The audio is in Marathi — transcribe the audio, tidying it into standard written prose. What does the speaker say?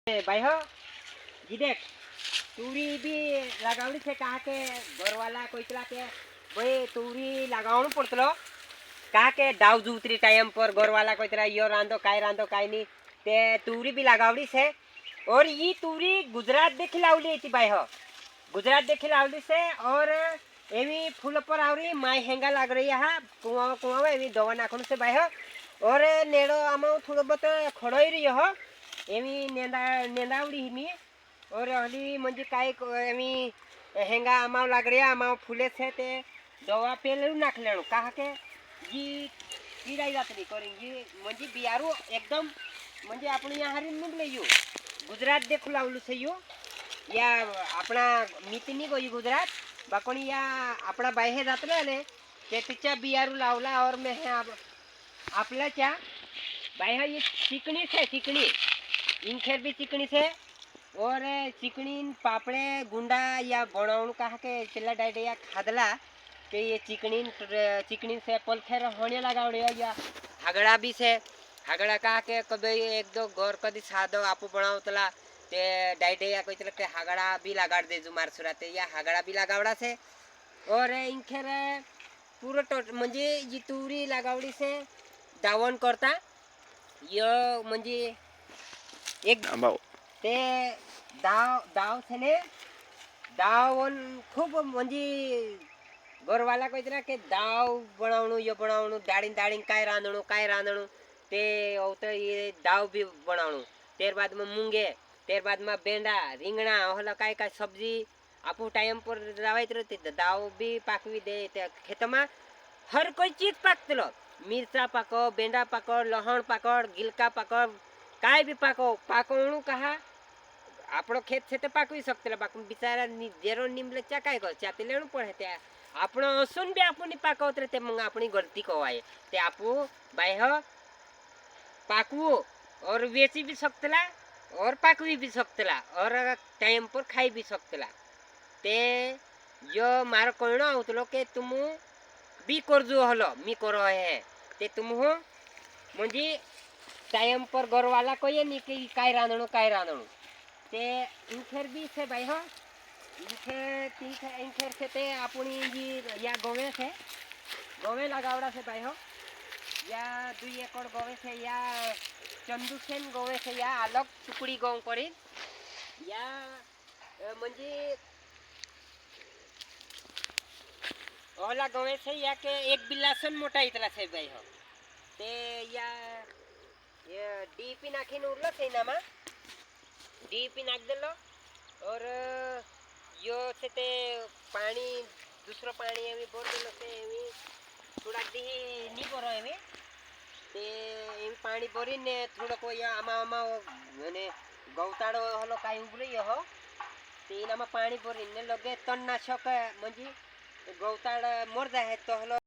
भाई हो जी देख तुरी भी लगावनी से कहा के घर वाला कोई चला के भाई तुरी लगावनु पड़तलो कहा के डाव जूतरी टाइम पर घर वाला कोई तरह यो रांधो काय नहीं ते तुरी भी लगावनी से और ये तुरी गुजरात देखी लावली थी भाई हो गुजरात देखी लावली से और एवी फूल पर आवरी माय हेंगा लाग रही है कुआं कुआं एवी दवा नाखनु से भाई हो और नेड़ो आमा थोड़ो बहुत खड़ोई रही हो एवी नेंदा नेंदावड़ी मी और हली म्हणजे काय एवी हेंगा आमा लाग रही आमा फूले से ते दवा पेलू नाख लेणु कहा के जी कीड़ा जातरी करेंगी म्हणजे बियारू एकदम म्हणजे आपण यहाँ हरी निघले यू गुजरात देखू लावलू से यू या अपना मितनी गई गुजरात बाकोणी या अपना बाहे जातले ने ते तिच्या बियारू लावला और मैं आपल्या च्या बाहे ये चिकनी से चिकनी इनखेर भी चिकनी से और चिकनी पापड़े गुंडा या बनावण कहा के चला डाइट या खादला के ये चिकनी से पलखेर होने लगावड़े या हगड़ा भी से हगड़ा कहा के कभी एक दो घर कदी सादो आपू बनावतला ते डाइट या कोई चला के हगड़ा भी लगाड़ दे जुमार सुराते या हगड़ा भी लगावड़ा से और इनखेर पूरा म्हणजे जी तुरी लगावड़ी से दावण करता यो म्हणजे एक ते दाव थे ने दावण खूब म्हणजे घरवाला कोई तरह के दाव बनावणु यो बनावणु दाड़ीन काय रांधणु ते औत ये दाव भी बनावणु तेर बाद में मूंगे तेर बाद में बेंडा રીંગણા होला काय काय सब्जी आपू टाइम पर रावायत रहते दाव भी पाकवी दे ते खेतमा हर कोई चीज पाकतलो मिर्चा पाको बेंडा पाको लहण पाकड़ गिलका पाको काय भी पाकोणु कहा આપણો ખેત છે તે પાકવી શકતેલા બાકી બિચારા જેરો નિમલે ચા काय कर ચાતે લેણું પડે તે આપણો અસુન બી આપુની પાકવતરે તે મંગ આપણી ગલતી કવાય તે આપુ બાય પાકવું और वेची भी सकतला और पाकवी भी सकतला और टाइम पर खाई भी सकतला ते यो मारो कोणो आवतलो के तुम बी करजो हलो मी करो है ते तुम हो म्हणजे टाइम पर घर वाला कोई नहीं कि काय रांधणु ते इनखेर भी से भाई हो इनखेर से ते अपनी जी या गोवे लगावड़ा से भाई हो या 2 एकड़ गोवे से या चंदुसेन गोवे से या अलग टुकड़ी गाँव करी या म्हणजे ओला गोवे से या के एक बिलासन मोटा इतला से भाई हो ते या ये डीपी नाखीन उरलो से नामा डीपी नाख देलो और यो से ते पानी दूसरो पानी एवी बोर देलो से एवी थोड़ा दी नी बोरो एवी ते एवी पानी बोरी ने थोड़ा को या आमा माने गौताड़ो हलो काय उबरी हो ते इनामा पानी बोरी ने लगे तणनाशक म्हणजे गौताड़ मर जाए तो हलो